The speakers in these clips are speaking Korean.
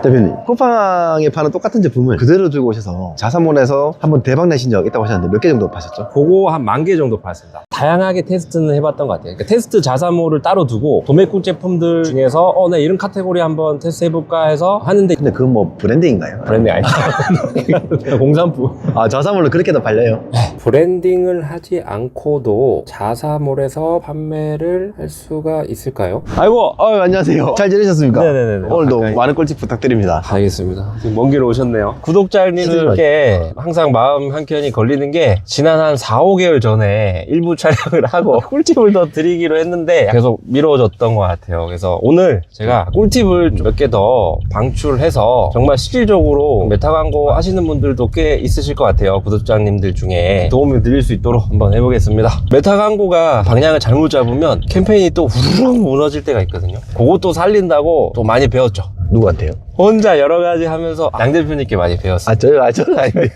대표님, 쿠팡에 파는 똑같은 제품을 그대로 들고 오셔서 자사몰에서 한번 대박 내신 적 있다고 하셨는데 몇 개 정도 파셨죠? 그거 한 10,000개 정도 팔았습니다. 다양하게 테스트는 해봤던 것 같아요. 그러니까 테스트 자사몰을 따로 두고 도매국 제품들 중에서 나 이런 카테고리 한번 테스트 해볼까 해서 하는데 근데 그건 뭐 브랜딩인가요? 브랜딩 아니죠. 공산품. 아, 자사몰로 그렇게도 팔려요? 브랜딩을 하지 않고도 자사몰에서 판매를 할 수가 있을까요? 아이고, 안녕하세요. 잘 지내셨습니까? 네네네. 오늘도 가까이. 많은 꿀팁 부탁드립니다. 알겠습니다. 지금 먼 길 오셨네요. 구독자님들께 항상 마음 한켠이 걸리는 게 지난 한 4, 5개월 전에 일부 촬영을 하고 꿀팁을 더 드리기로 했는데 계속 미뤄졌던 것 같아요. 그래서 오늘 제가 꿀팁을 몇 개 더 방출해서 정말 실질적으로 메타 광고 하시는 분들도 꽤 있으실 것 같아요. 구독자님들 중에 도움을 드릴 수 있도록 한번 해보겠습니다. 메타 광고가 방향을 잘못 잡으면 캠페인이 또 후루룩 무너질 때가 있거든요. 그것도 살린다고 또 많이 배웠죠. 누구한테요? 혼자 여러 가지 하면서 양 대표님께 많이 배웠어요. 저는 아닌데요.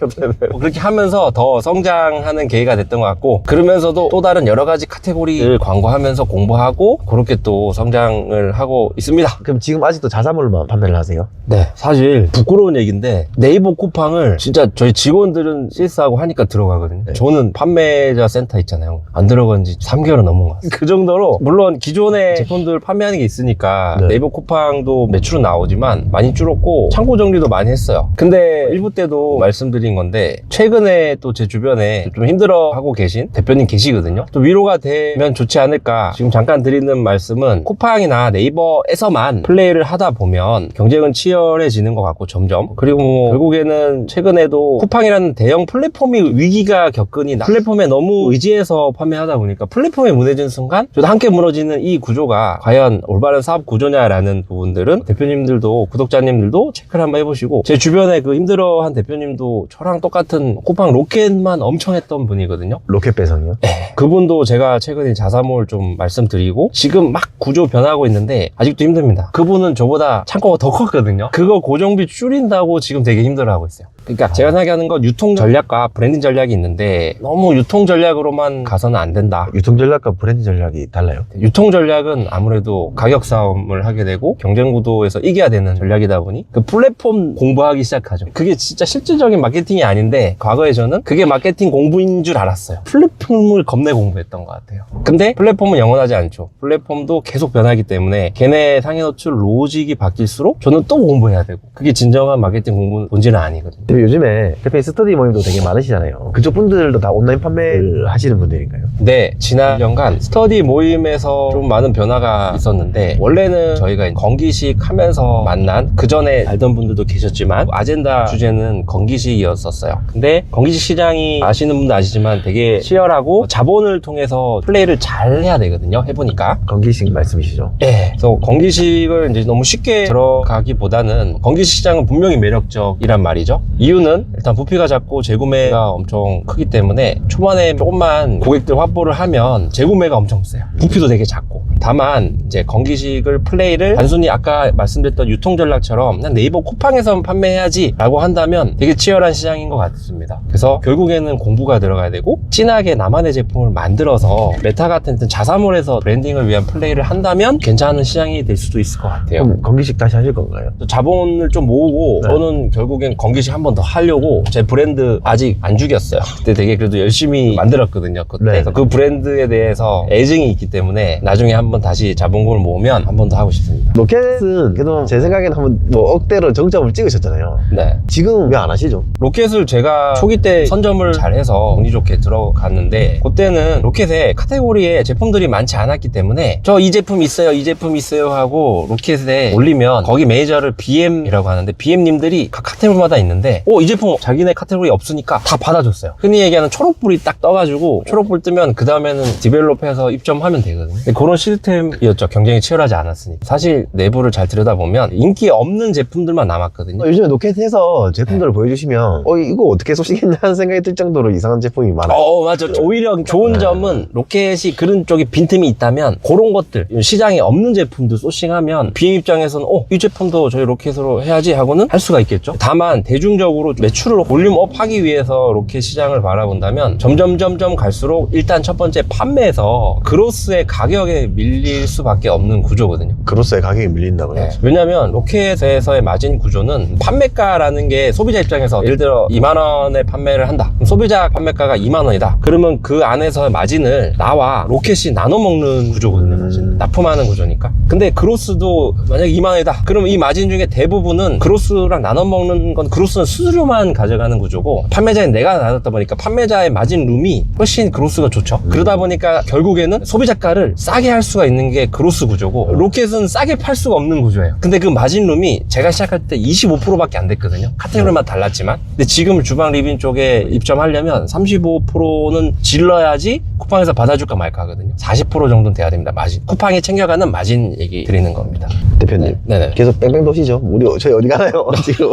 그렇게 하면서 더 성장하는 계기가 됐던 것 같고, 그러면서도 또 다른 여러 가지 카테고리를 광고하면서 공부하고 그렇게 또 성장을 하고 있습니다. 그럼 지금 아직도 자사몰만 판매를 하세요? 네, 사실 부끄러운 얘기인데 네이버 쿠팡을 진짜 저희 직원들은 실수하고 하니까 들어가거든요. 네. 저는 판매자 센터 있잖아요. 안 들어간 지 3개월은 넘은 것 같아요. 그 정도로 물론 기존의 제품들 판매하는 게 있으니까 네. 네이버 쿠팡도 매출은 나오지만 많이 줄었고 창고 정리도 많이 했어요. 근데 일부 때도 말씀드린 건데 최근에 또 제 주변에 좀 힘들어하고 계신 대표님 계시거든요. 또 위로가 되면 좋지 않을까. 지금 잠깐 드리는 말씀은 쿠팡이나 네이버에서만 플레이를 하다 보면 경쟁은 치열해지는 것 같고 점점, 그리고 뭐 결국에는 최근에도 쿠팡이라는 대형 플랫폼이 위기가 겪으니 플랫폼에 너무 의지해서 판매하다 보니까 플랫폼이 무너진 순간 저도 함께 무너지는 이 구조가 과연 올바른 사업 구조냐라는 부분들은 대표님들도 구독자님들도 체크를 한번 해보시고, 제 주변에 그 힘들어한 대표님도 저랑 똑같은 쿠팡 로켓만 엄청 했던 분이거든요. 로켓 배송이요? 네. 그분도 제가 최근에 자사몰 좀 말씀드리고 지금 막 구조 변하고 있는데 아직도 힘듭니다. 그분은 저보다 창고가 더 컸거든요. 그거 고정비 줄인다고 지금 되게 힘들어하고 있어요. 그러니까 제가 생각하는 건 유통 전략과 브랜딩 전략이 있는데 너무 유통 전략으로만 가서는 안 된다. 유통 전략과 브랜드 전략이 달라요? 유통 전략은 아무래도 가격 싸움을 하게 되고 경쟁 구도에서 이겨야 되는 전략이다 보니 그 플랫폼 공부하기 시작하죠. 그게 진짜 실질적인 마케팅이 아닌데 과거에 저는 그게 마케팅 공부인 줄 알았어요. 플랫폼을 겁내 공부했던 것 같아요. 근데 플랫폼은 영원하지 않죠. 플랫폼도 계속 변하기 때문에 걔네 상해 노출 로직이 바뀔수록 저는 또 공부해야 되고, 그게 진정한 마케팅 공부 본질은 아니거든요. 요즘에 대표님 스터디 모임도 되게 많으시잖아요. 그쪽 분들도 다 온라인 판매를 하시는 분들인가요? 네, 지난 1년간 스터디 모임에서 좀 많은 변화가 있었는데, 원래는 저희가 건기식 하면서 만난 그 전에 알던 분들도 계셨지만 아젠다 주제는 건기식이었었어요. 근데 건기식 시장이 아시는 분도 아시지만 되게 치열하고 자본을 통해서 플레이를 잘 해야 되거든요. 해보니까. 건기식 말씀이시죠? 네. 그래서 건기식을 이제 너무 쉽게 들어가기보다는 건기식 시장은 분명히 매력적이란 말이죠. 이유는 일단 부피가 작고 재구매가 엄청 크기 때문에 초반에 조금만 고객들 확보를 하면 재구매가 엄청 세요. 부피도 되게 작고. 다만 이제 건기식을 플레이를 단순히 아까 말씀드렸던 유통 전략처럼 그냥 네이버 쿠팡에서만 판매해야지 라고 한다면 되게 치열한 시장인 것 같습니다. 그래서 결국에는 공부가 들어가야 되고 진하게 나만의 제품을 만들어서 메타 같은 자사몰에서 브랜딩을 위한 플레이를 한다면 괜찮은 시장이 될 수도 있을 것 같아요. 그럼 건기식 다시 하실 건가요? 자본을 좀 모으고 네. 저는 결국엔 건기식 한 번 더 하려고 제 브랜드 아직 안 죽였어요. 그때 되게 그래도 열심히 만들었거든요. 그때. 네. 그래서 그 브랜드에 대해서 애증이 있기 때문에 나중에 한번 다시 자본금을 모으면 한 번 더 하고 싶습니다. 로켓은 그래도 제 생각에는 한번 뭐 억대로 정점을 찍으셨잖아요. 네. 지금 왜 안 하시죠? 로켓을 제가 초기 때 선점을 잘해서 운이 좋게 들어갔는데, 그때는 로켓에 카테고리에 제품들이 많지 않았기 때문에 저 이 제품 있어요, 이 제품 있어요 하고 로켓에 올리면 거기 매니저를 BM이라고 하는데 BM님들이 각 카테고리마다 있는데 이 제품 자기네 카테고리 없으니까 다 받아줬어요. 흔히 얘기하는 초록불이 딱 떠가지고 초록불 뜨면 그 다음에는 디벨롭해서 입점하면 되거든요. 근데 그런 시스템이었죠. 경쟁이 치열하지 않았으니까. 사실 내부를 잘 들여다보면 인기 없는 제품들만 남았거든요. 요즘에 로켓에서 제품들을 보여주시면 이거 어떻게 소식했냐 하는 생각이 들 정도로 이상한 제품이 많아요. 맞아. 오히려 좋은 점은 로켓이 그런 쪽에 빈틈이 있다면 그런 것들, 시장에 없는 제품들 소싱하면 BM 입장에서는 이 제품도 저희 로켓으로 해야지 하고는 할 수가 있겠죠. 다만 대중적으로 장기적으로 매출을 볼륨업 하기 위해서 로켓 시장을 바라본다면 점점 갈수록 일단 첫 번째 판매에서 그로스의 가격에 밀릴 수밖에 없는 구조거든요. 그로스의 가격이 밀린다고요? 네. 왜냐면 로켓에서의 마진 구조는 판매가라는 게 소비자 입장에서 예를 들어 2만 원에 판매를 한다. 그럼 소비자 판매가가 2만 원이다. 그러면 그 안에서 마진을 나와 로켓이 나눠 먹는 구조거든요. 사실. 납품하는 구조니까. 근데 그로스도 만약에 2만 원이다. 그러면 이 마진 중에 대부분은 그로스랑 나눠 먹는 건 그로스는 수수료만 가져가는 구조고 판매자인 내가 나눴다 보니까 판매자의 마진 룸이 훨씬 그로스가 좋죠. 그러다 보니까 결국에는 소비자가를 싸게 할 수가 있는 게 그로스 구조고 로켓은 싸게 팔 수가 없는 구조예요. 근데 그 마진 룸이 제가 시작할 때 25%밖에 안 됐거든요. 카테고리마다 달랐지만. 근데 지금 주방 리빙 쪽에 입점하려면 35%는 질러야지 쿠팡에서 받아줄까 말까 하거든요. 40% 정도는 돼야 됩니다. 마진. 쿠팡이 챙겨가는 마진 얘기 드리는 겁니다. 대표님. 네네. 계속 뺑뺑 도시죠. 저희 어디 가나요? 지금.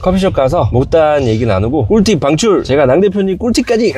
커피숍 가서 못다한 얘기 나누고 꿀팁 방출. 제가 낭 대표님 꿀팁까지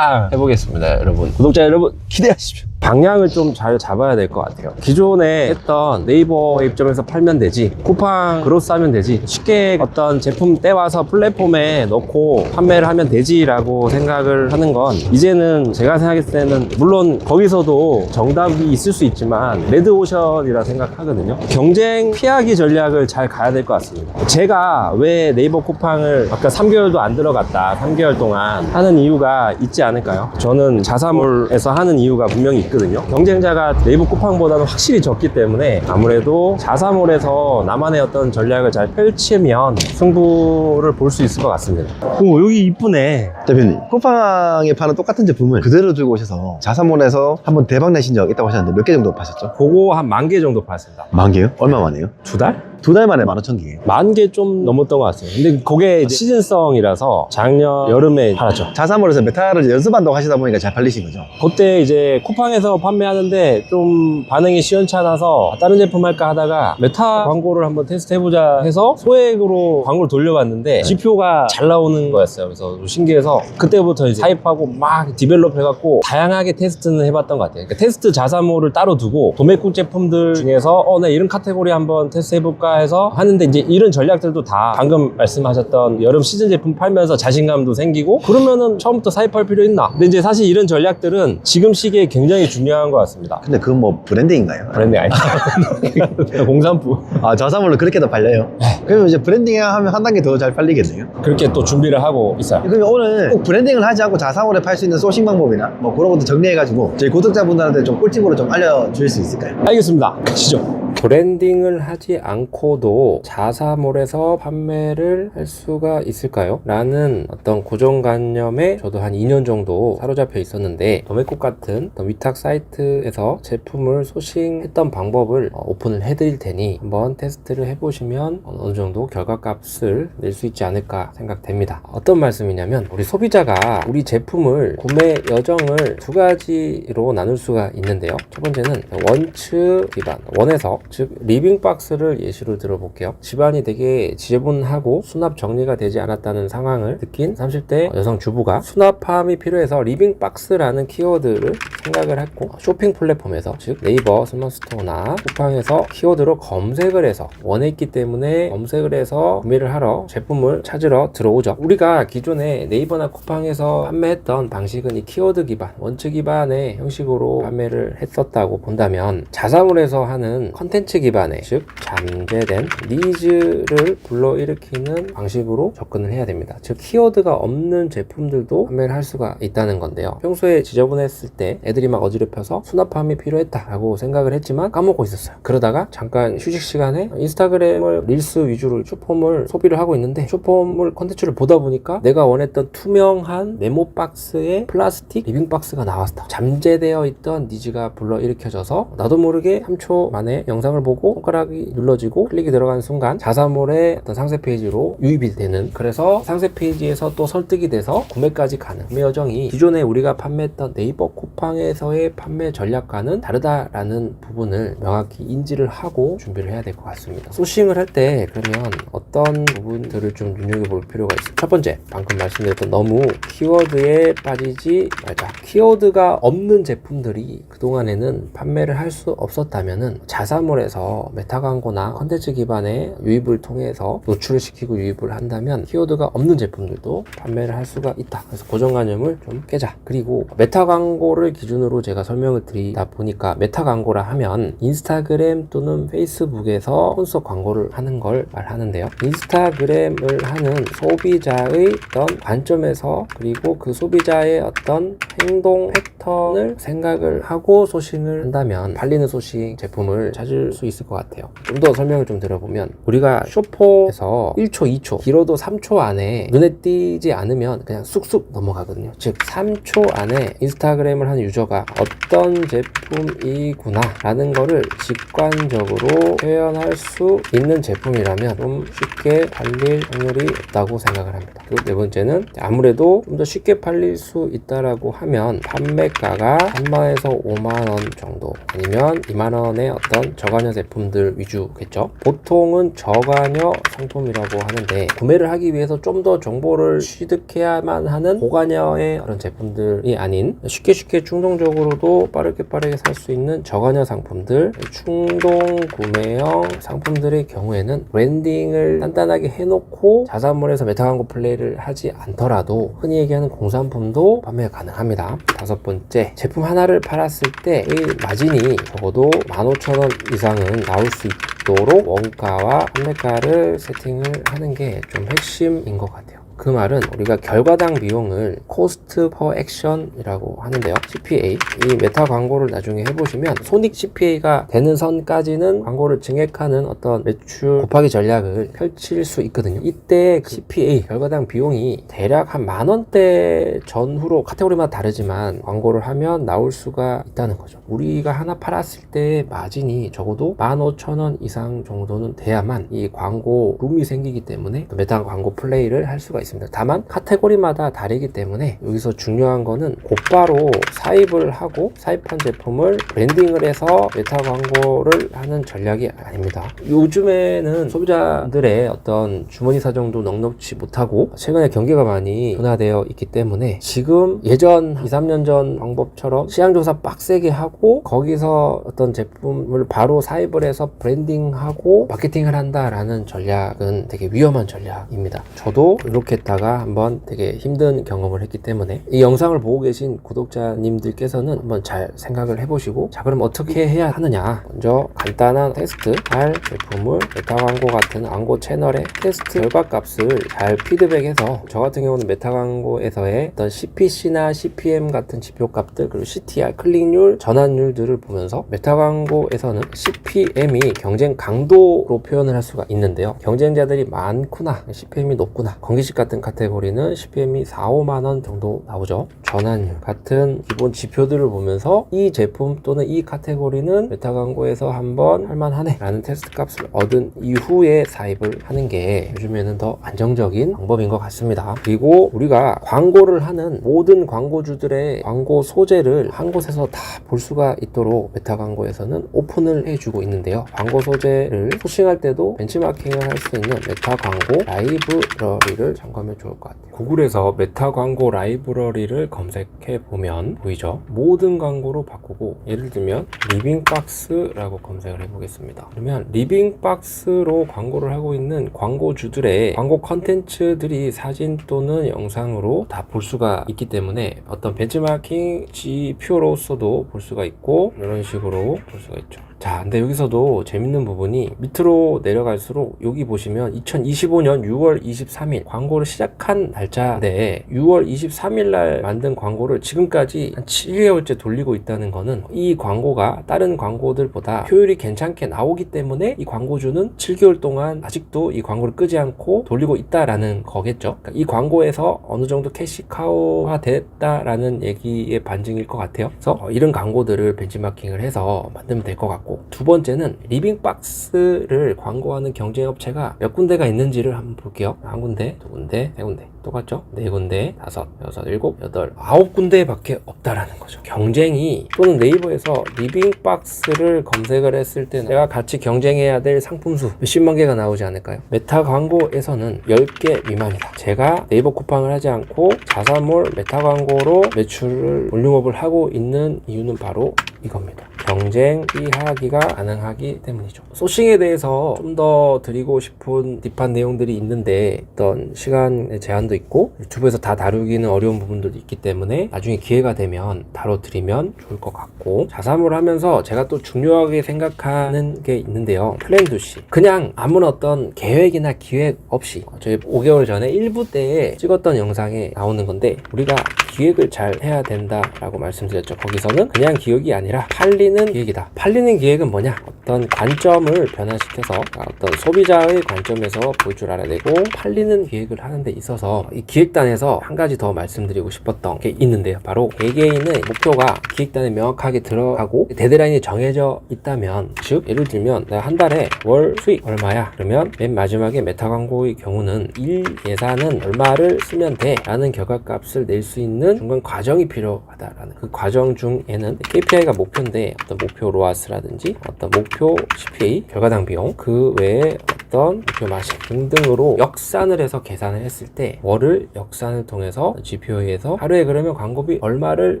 해보겠습니다. 여러분 구독자 여러분 기대하십시오. 방향을 좀 잘 잡아야 될 것 같아요. 기존에 했던 네이버 입점해서 팔면 되지, 쿠팡 그로스 하면 되지, 쉽게 어떤 제품 떼와서 플랫폼에 넣고 판매를 하면 되지라고 생각을 하는 건 이제는 제가 생각했을 때는 물론 거기서도 정답이 있을 수 있지만 레드오션이라 생각하거든요. 경쟁 피하기 전략을 잘 가야 될 것 같습니다. 제가 왜 네이버 쿠팡을 아까 3개월도 안 들어갔다 3개월 동안 하는 이유가 있지 않을까요? 저는 자사몰에서 하는 이유가 분명히 있거든요. 경쟁자가 네이버 쿠팡보다는 확실히 적기 때문에 아무래도 자사몰에서 나만의 어떤 전략을 잘 펼치면 승부를 볼 수 있을 것 같습니다. 오, 여기 이쁘네. 대표님, 쿠팡에 파는 똑같은 제품을 그대로 들고 오셔서 자사몰에서 한번 대박 내신 적 있다고 하셨는데 몇 개 정도 파셨죠? 그거 한 10,000개 정도 팔았습니다. 10,000개요? 얼마 만에요? 2달? 2달 만에 15,000개. 10,000개 좀 넘었던 것 같아요. 근데 그게 이제 시즌성이라서 작년 여름에 팔았죠. 자사몰에서 메타를 연습한다고 하시다 보니까 잘 팔리신 거죠? 그때 이제 쿠팡에서 판매하는데 좀 반응이 시원찮아서 다른 제품 할까 하다가 메타 광고를 한번 테스트 해보자 해서 소액으로 광고를 돌려봤는데 지표가 잘 나오는 거였어요. 그래서 좀 신기해서 그때부터 이제 사입하고 막 디벨롭 해갖고 다양하게 테스트는 해봤던 것 같아요. 그러니까 테스트 자사몰을 따로 두고 도매국 제품들 중에서 나 이런 카테고리 한번 테스트 해볼까 해서 하는데 이제 이런 전략들도 다 방금 말씀하셨던 여름 시즌 제품 팔면서 자신감도 생기고 그러면은 처음부터 사입할 필요 있나? 근데 이제 사실 이런 전략들은 지금 시기에 굉장히 중요한 것 같습니다. 근데 그건 뭐 브랜딩인가요? 브랜딩 아니죠. 공산품. 아, 자사몰로 그렇게도 팔려요? 그러면 이제 브랜딩 하면 한 단계 더 잘 팔리겠네요? 그렇게 또 준비를 하고 있어요. 그러면 오늘 꼭 브랜딩을 하지 않고 자사몰에 팔 수 있는 소싱 방법이나 뭐 그런 것도 정리해가지고 저희 구독자분들한테 좀 꿀팁으로 좀 알려줄 수 있을까요? 알겠습니다. 가시죠. 브랜딩을 하지 않고도 자사몰에서 판매를 할 수가 있을까요? 라는 어떤 고정관념에 저도 한 2년 정도 사로잡혀 있었는데 도매국 같은 위탁 사이트에서 제품을 소싱했던 방법을 오픈을 해드릴 테니 한번 테스트를 해보시면 어느 정도 결과값을 낼 수 있지 않을까 생각됩니다. 어떤 말씀이냐면 우리 소비자가 우리 제품을 구매 여정을 두 가지로 나눌 수가 있는데요. 첫 번째는 원츠 기반, 원에서 즉 리빙박스를 예시로 들어볼게요. 집안이 되게 지저분하고 수납 정리가 되지 않았다는 상황을 느낀 30대 여성 주부가 수납함이 필요해서 리빙박스라는 키워드를 생각을 했고 쇼핑 플랫폼에서 즉 네이버 스마트스토어나 쿠팡에서 키워드로 검색을 해서 원했기 때문에 검색을 해서 구매를 하러 제품을 찾으러 들어오죠. 우리가 기존에 네이버나 쿠팡에서 판매했던 방식은 이 키워드 기반, 원츠 기반의 형식으로 판매를 했었다고 본다면 자사몰에서 하는 컨텐츠 기반의 즉 잠재된 니즈를 불러일으키는 방식으로 접근을 해야 됩니다. 즉 키워드가 없는 제품들도 판매를 할 수가 있다는 건데요. 평소에 지저분했을 때 애들이 막 어지럽혀서 수납함이 필요했다라고 생각을 했지만 까먹고 있었어요. 그러다가 잠깐 휴식 시간에 인스타그램을 릴스 위주로 숏폼을 소비를 하고 있는데 숏폼을 컨텐츠를 보다 보니까 내가 원했던 투명한 메모 박스에 플라스틱 리빙 박스가 나왔다. 잠재되어 있던 니즈가 불러일으켜져서 나도 모르게 3초 만에 영상을 보고 손가락이 눌러지고 클릭이 들어가는 순간 자사몰의 어떤 상세 페이지로 유입이 되는, 그래서 상세 페이지에서 또 설득이 돼서 구매까지 가는 구매 여정이 기존에 우리가 판매했던 네이버 쿠팡에서의 판매 전략과는 다르다라는 부분을 명확히 인지를 하고 준비를 해야 될 것 같습니다. 소싱을 할 때 그러면 어떤 부분들을 좀 눈여겨볼 필요가 있어요. 첫 번째, 방금 말씀드렸던 너무 키워드에 빠지지 말자. 키워드가 없는 제품들이 그동안에는 판매를 할 수 없었다면은 자사몰 자사몰에서 메타 광고나 컨텐츠 기반의 유입을 통해서 노출을 시키고 유입을 한다면 키워드가 없는 제품들도 판매를 할 수가 있다. 그래서 고정관념을 좀 깨자. 그리고 메타 광고를 기준으로 제가 설명을 드리다 보니까 메타 광고라 하면 인스타그램 또는 페이스북에서 스폰서 광고를 하는 걸 말하는데요. 인스타그램을 하는 소비자의 어떤 관점에서 그리고 그 소비자의 어떤 행동 패턴을 생각을 하고 소싱을 한다면 팔리는 소싱 제품을 찾을 수 있을 것 같아요. 좀 더 설명을 좀 들어보면 우리가 쇼포에서 1초, 2초, 길어도 3초 안에 눈에 띄지 않으면 그냥 쑥쑥 넘어가거든요. 즉 3초 안에 인스타그램을 하는 유저가 어떤 제품이구나 라는 거를 직관적으로 표현할 수 있는 제품이라면 좀 쉽게 팔릴 확률이 높다고 생각을 합니다. 그리고 네 번째는 아무래도 좀 더 쉽게 팔릴 수 있다라고 하면 판매가가 3만에서 5만원 정도 아니면 2만원의 어떤 저가녀 제품들 위주겠죠. 보통은 저가녀 상품이라고 하는데 구매를 하기 위해서 좀 더 정보를 취득해야만 하는 고가녀의 그런 제품들이 아닌 쉽게 충동적으로도 빠르게 살 수 있는 저가녀 상품들, 충동 구매형 상품들의 경우에는 브랜딩을 단단하게 해놓고 자사몰에서 메타 광고 플레이를 하지 않더라도 흔히 얘기하는 공산품도 판매가 가능합니다. 다섯 번째, 제품 하나를 팔았을 때의 마진이 적어도 15,000원 이상은 나올 수 있도록 원가와 판매가를 세팅을 하는 게 좀 핵심인 것 같아요. 그 말은 우리가 결과당 비용을 코스트 퍼 액션이라고 하는데요. CPA, 이 메타 광고를 나중에 해보시면 손익 CPA가 되는 선까지는 광고를 증액하는 어떤 매출 곱하기 전략을 펼칠 수 있거든요. 이때 그 CPA, 결과당 비용이 대략 한 10,000원대 전후로 카테고리마다 다르지만 광고를 하면 나올 수가 있다는 거죠. 우리가 하나 팔았을 때 마진이 적어도 15,000원 이상 정도는 돼야만 이 광고 룸이 생기기 때문에 메타 광고 플레이를 할 수가 있습니다. 다만 카테고리마다 다르기 때문에 여기서 중요한 거는 곧바로 사입을 하고 사입한 제품을 브랜딩을 해서 메타 광고를 하는 전략이 아닙니다. 요즘에는 소비자들의 어떤 주머니 사정도 넉넉지 못하고 최근에 경기가 많이 둔화되어 있기 때문에 지금 예전 2, 3년 전 방법처럼 시장조사 빡세게 하고 거기서 어떤 제품을 바로 사입을 해서 브랜딩하고 마케팅을 한다라는 전략은 되게 위험한 전략입니다. 저도 이렇게 했다가 한번 되게 힘든 경험을 했기 때문에 이 영상을 보고 계신 구독자님들께서는 한번 잘 생각을 해보시고 자 그럼 어떻게 해야 하느냐. 먼저 간단한 테스트 할 제품을 메타 광고 같은 광고 채널의 테스트 결과값을 잘 피드백해서 저 같은 경우는 메타 광고에서의 어떤 CPC나 CPM 같은 지표값들 그리고 CTR 클릭률 전환율들을 보면서 메타 광고에서는 CPM이 경쟁 강도로 표현을 할 수가 있는데요. 경쟁자들이 많구나, CPM이 높구나. 건기식 같은 카테고리는 CPM이 4, 5만원 정도 나오죠. 전환율 같은 기본 지표들을 보면서 이 제품 또는 이 카테고리는 메타 광고에서 한번 할만하네 라는 테스트 값을 얻은 이후에 사입을 하는 게 요즘에는 더 안정적인 방법인 것 같습니다. 그리고 우리가 광고를 하는 모든 광고주들의 광고 소재를 한 곳에서 다 볼 수가 있도록 메타 광고에서는 오픈을 해주고 있는데요. 광고 소재를 소싱할 때도 벤치마킹을 할 수 있는 메타 광고 라이브러리를 참고하면 좋을 것 같아요. 구글에서 메타 광고 라이브러리를 검색해 보면 보이죠? 모든 광고로 바꾸고 예를 들면 리빙박스라고 검색을 해보겠습니다. 그러면 리빙박스로 광고를 하고 있는 광고주들의 광고 컨텐츠들이 사진 또는 영상으로 다 볼 수가 있기 때문에 어떤 벤치마킹 지표로서도 볼 수가 있고 이런 식으로 볼 수가 있죠. 자, 근데 여기서도 재밌는 부분이 밑으로 내려갈수록 여기 보시면 2025년 6월 23일 광고를 시작한 날짜인데 6월 23일 날 만든 광고를 지금까지 한 7개월째 돌리고 있다는 거는 이 광고가 다른 광고들보다 효율이 괜찮게 나오기 때문에 이 광고주는 7개월 동안 아직도 이 광고를 끄지 않고 돌리고 있다라는 거겠죠. 그러니까 이 광고에서 어느 정도 캐시카우화 됐다라는 얘기의 반증일 것 같아요. 그래서 이런 광고들을 벤치마킹을 해서 만들면 될 것 같고 두 번째는 리빙박스를 광고하는 경쟁업체가 몇 군데가 있는지를 한번 볼게요. 한 군데, 두 군데, 세 군데 똑같죠? 네 군데, 다섯, 여섯, 일곱, 여덟, 9군데밖에 없다라는 거죠. 경쟁이 또는 네이버에서 리빙박스를 검색을 했을 때 내가 같이 경쟁해야 될 상품수 몇십만 개가 나오지 않을까요? 메타 광고에서는 10개 미만이다. 제가 네이버 쿠팡을 하지 않고 자사몰 메타 광고로 매출을 볼륨업을 하고 있는 이유는 바로 이겁니다. 경쟁하기가 가능하기 때문이죠. 소싱에 대해서 좀 더 드리고 싶은 딥한 내용들이 있는데 어떤 시간의 제한도 있고 유튜브에서 다 다루기는 어려운 부분들도 있기 때문에 나중에 기회가 되면 다뤄드리면 좋을 것 같고, 자사몰 하면서 제가 또 중요하게 생각하는 게 있는데요. 플랜 두시. 그냥 아무런 어떤 계획이나 기획 없이 저희 5개월 전에 1부 때에 찍었던 영상에 나오는 건데, 우리가 기획을 잘 해야 된다라고 말씀드렸죠. 거기서는 그냥 기획이 아니라 팔리는 기획이다. 팔리는 기획은 뭐냐? 어떤 관점을 변화시켜서 어떤 소비자의 관점에서 볼 줄 알아야 되고, 팔리는 기획을 하는 데 있어서 이 기획단에서 한 가지 더 말씀드리고 싶었던 게 있는데요. 바로 개개인의 목표가 기획단에 명확하게 들어가고 데드라인이 정해져 있다면, 즉 예를 들면 내가 한 달에 월 수익 얼마야? 그러면 맨 마지막에 메타 광고의 경우는 일 예산은 얼마를 쓰면 돼? 라는 결과값을 낼 수 있는 중간 과정이 필요하다라는, 그 과정 중에는 KPI가 목표인데 어떤 목표 로아스라든지 어떤 목표 CPA, 결과당 비용, 그 외에 어떤 목표 마진 등등으로 역산을 해서 계산을 했을 때 월을 역산을 통해서 GPO에서 하루에 그러면 광고비 얼마를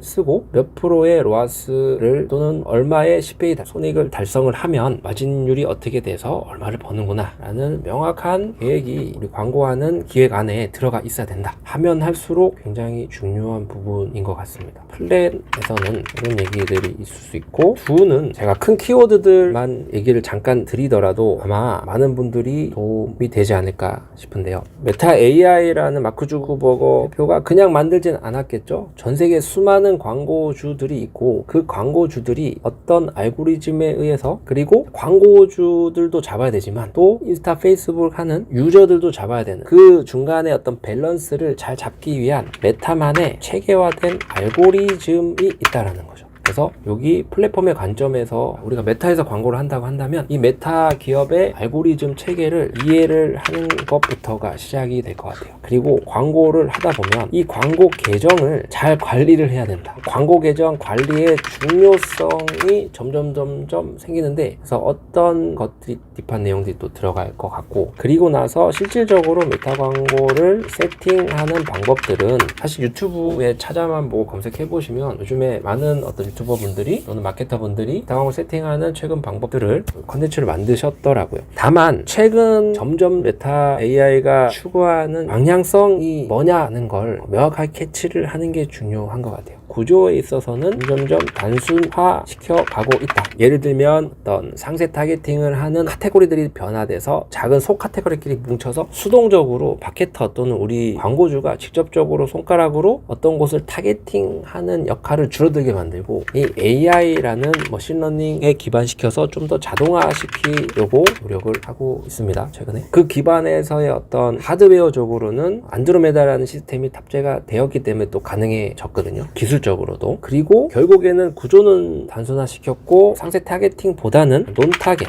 쓰고 몇 프로의 로아스를 또는 얼마의 CPA 손익을 달성을 하면 마진율이 어떻게 돼서 얼마를 버는구나 라는 명확한 계획이 우리 광고하는 기획 안에 들어가 있어야 된다 하면 할수록 굉장히 중요한 부분인 것 같습니다. 플랜에서는 이런 얘기들이 있을 수 있고, 두는 제가 큰 키워드들만 얘기를 잠깐 드리더라도 아마 많은 분들이 도움이 되지 않을까 싶은데요. 메타 AI라는 마크 주커버거 대표가 그냥 만들진 않았겠죠. 전 세계 수많은 광고주들이 있고, 그 광고주들이 어떤 알고리즘에 의해서, 그리고 광고주들도 잡아야 되지만 또 인스타 페이스북 하는 유저들도 잡아야 되는, 그 중간에 어떤 밸런스를 잘 잡기 위한 메타만의 체계화된 알고리즘이 있다라는 거죠. 그래서 여기 플랫폼의 관점에서 우리가 메타에서 광고를 한다고 한다면 이 메타 기업의 알고리즘 체계를 이해를 하는 것부터가 시작이 될 것 같아요. 그리고 광고를 하다 보면 이 광고 계정을 잘 관리를 해야 된다. 광고 계정 관리의 중요성이 점점 생기는데, 그래서 어떤 것들이 딥한 내용들이 또 들어갈 것 같고, 그리고 나서 실질적으로 메타 광고를 세팅하는 방법들은 사실 유튜브에 찾아만 보고 검색해 보시면 요즘에 많은 어떤 유튜버 분들이 또는 마케터 분들이 메타 광고 세팅하는 최근 방법들을 컨텐츠를 만드셨더라고요. 다만 최근 점점 메타 AI가 추구하는 방향성이 뭐냐는 걸 명확하게 캐치를 하는 게 중요한 것 같아요. 구조에 있어서는 점점 단순화시켜 가고 있다. 예를 들면 어떤 상세 타겟팅을 하는 카테고리들이 변화돼서 작은 속 카테고리끼리 뭉쳐서 수동적으로 마케터 또는 우리 광고주가 직접적으로 손가락으로 어떤 곳을 타겟팅하는 역할을 줄어들게 만들고, 이 AI라는 머신러닝에 기반시켜서 좀 더 자동화시키려고 노력을 하고 있습니다. 최근에 그 기반에서의 어떤 하드웨어적으로는 안드로메다라는 시스템이 탑재가 되었기 때문에 또 가능해졌거든요. 기술적으로도. 그리고 결국에는 구조는 단순화시켰고 상세 타겟팅보다는 논 타겟,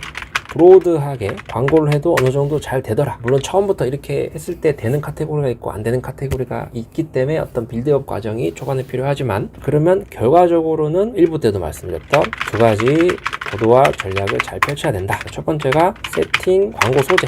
브로드하게 광고를 해도 어느 정도 잘 되더라. 물론 처음부터 이렇게 했을 때 되는 카테고리가 있고 안 되는 카테고리가 있기 때문에 어떤 빌드업 과정이 초반에 필요하지만, 그러면 결과적으로는 1부 때도 말씀드렸던 두 가지 고도화 전략을 잘 펼쳐야 된다. 첫 번째가 세팅, 광고 소재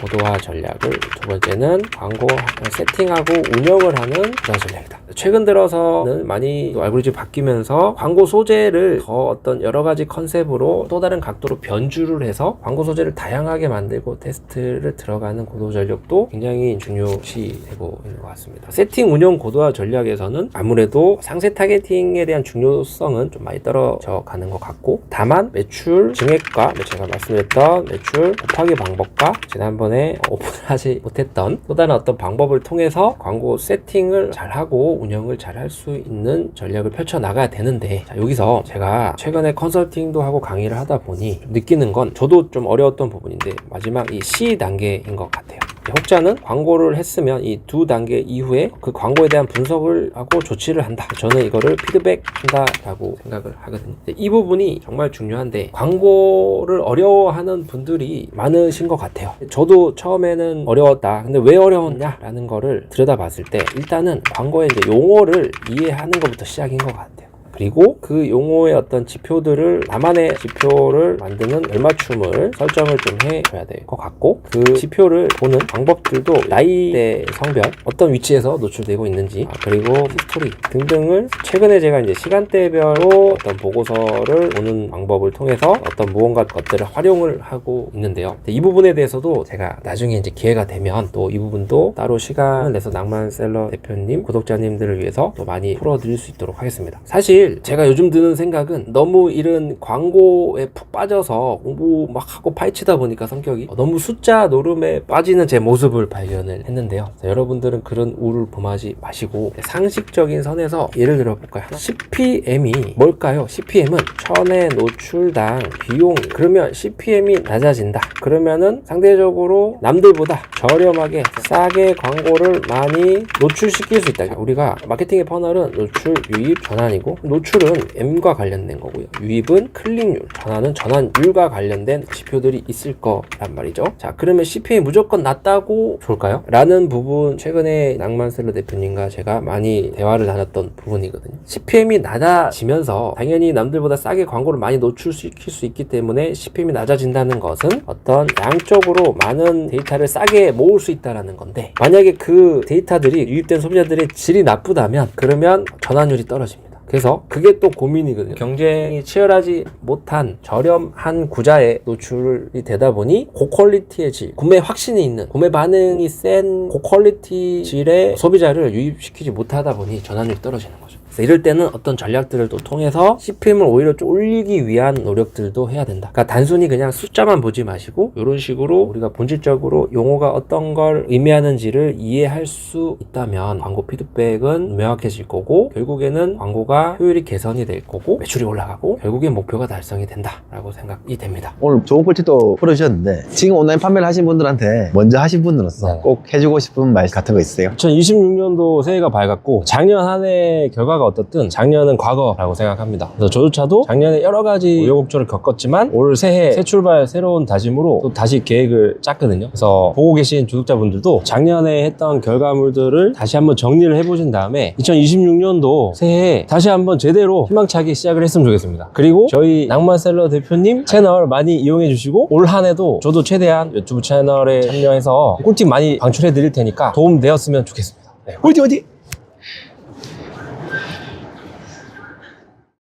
고도화 전략을, 두 번째는 광고 세팅하고 운영을 하는 고도화 전략이다. 최근 들어서는 많이 알고리즘이 바뀌면서 광고 소재를 더 어떤 여러 가지 컨셉으로 또 다른 각도로 변주를 해서 광고 소재를 다양하게 만들고 테스트를 들어가는 고도화 전략도 굉장히 중요시 되고 있는 것 같습니다. 세팅, 운영, 고도화 전략에서는 아무래도 상세 타겟팅에 대한 중요성은 좀 많이 떨어져 가는 것 같고, 다만 매출 증액과 제가 말씀드렸던 매출 곱하기 방법과 지난번에 오픈하지 못했던 또 다른 어떤 방법을 통해서 광고 세팅을 잘하고 운영을 잘 할 수 있는 전략을 펼쳐 나가야 되는데, 자, 여기서 제가 최근에 컨설팅도 하고 강의를 하다 보니 느끼는 건, 저도 좀 어려웠던 부분인데 마지막 이 C 단계인 것 같아요. 혹자는 광고를 했으면 이 두 단계 이후에 그 광고에 대한 분석을 하고 조치를 한다. 저는 이거를 피드백한다 라고 생각을 하거든요. 이 부분이 정말 중요한데 광고를 어려워하는 분들이 많으신 것 같아요. 저도 처음에는 어려웠다. 근데 왜 어려웠냐 라는 거를 들여다봤을 때 일단은 광고의 이제 용어를 이해하는 것부터 시작인 것 같아요. 그리고 그 용어의 어떤 지표들을 나만의 지표를 만드는 얼맞춤을 설정을 좀 해줘야 될 것 같고, 그 지표를 보는 방법들도 나이대, 성별, 어떤 위치에서 노출되고 있는지, 그리고 히스토리 등등을 최근에 제가 이제 시간대별로 어떤 보고서를 보는 방법을 통해서 어떤 무언가 것들을 활용을 하고 있는데요. 이 부분에 대해서도 제가 나중에 이제 기회가 되면 또 이 부분도 따로 시간을 내서 낭만셀러 대표님, 구독자님들을 위해서 또 많이 풀어드릴 수 있도록 하겠습니다. 사실 제가 요즘 드는 생각은 너무 이런 광고에 푹 빠져서 공부 막 하고 파헤치다 보니까 성격이 너무 숫자 노름에 빠지는 제 모습을 발견을 했는데요. 여러분들은 그런 우를 범하지 마시고 상식적인 선에서 예를 들어 볼까요? CPM이 뭘까요? CPM은 천의 노출당 비용. 그러면 CPM이 낮아진다. 그러면은 상대적으로 남들보다 저렴하게 싸게 광고를 많이 노출시킬 수 있다. 우리가 마케팅의 퍼널은 노출, 유입, 전환이고, 노출은 M과 관련된 거고요. 유입은 클릭률, 전환은 전환율과 관련된 지표들이 있을 거란 말이죠. 자, 그러면 CPM이 무조건 낮다고 좋을까요? 라는 부분, 최근에 낭만셀러 대표님과 제가 많이 대화를 나눴던 부분이거든요. CPM이 낮아지면서 당연히 남들보다 싸게 광고를 많이 노출시킬 수 있기 때문에 CPM이 낮아진다는 것은 어떤 양쪽으로 많은 데이터를 싸게 모을 수 있다는 건데, 만약에 그 데이터들이 유입된 소비자들의 질이 나쁘다면 그러면 전환율이 떨어집니다. 그래서 그게 또 고민이거든요. 경쟁이 치열하지 못한 저렴한 구자에 노출이 되다 보니 고퀄리티의 질, 구매 확신이 있는, 구매 반응이 센 고퀄리티 질의 소비자를 유입시키지 못하다 보니 전환율이 떨어지는 거죠. 그래서 이럴 때는 어떤 전략들을 또 통해서 CPM을 오히려 좀 올리기 위한 노력들도 해야 된다. 그러니까 단순히 그냥 숫자만 보지 마시고 이런 식으로 우리가 본질적으로 용어가 어떤 걸 의미하는지를 이해할 수 있다면 광고 피드백은 명확해질 거고, 결국에는 광고가 효율이 개선이 될 거고, 매출이 올라가고, 결국엔 목표가 달성이 된다라고 생각이 됩니다. 오늘 좋은 꿀팁도 풀어주셨는데, 지금 온라인 판매를 하신 분들한테 먼저 하신 분으로서 꼭 해주고 싶은 말 같은 거 있으세요? 2026년도 새해가 밝았고, 작년 한 해 결과가 어떻든 작년은 과거라고 생각합니다. 그래서 저조차도 작년에 여러 가지 우여곡절을 겪었지만 올 새해 새 출발, 새로운 다짐으로 또 다시 계획을 짰거든요. 그래서 보고 계신 구독자분들도 작년에 했던 결과물들을 다시 한번 정리를 해보신 다음에 2026년도 새해에 다시 한번 제대로 희망차게 시작을 했으면 좋겠습니다. 그리고 저희 낭만셀러 대표님 채널 많이 이용해 주시고, 올 한 해도 저도 최대한 유튜브 채널에 참여해서 꿀팁 많이 방출해 드릴 테니까 도움 되었으면 좋겠습니다. 네. 어디?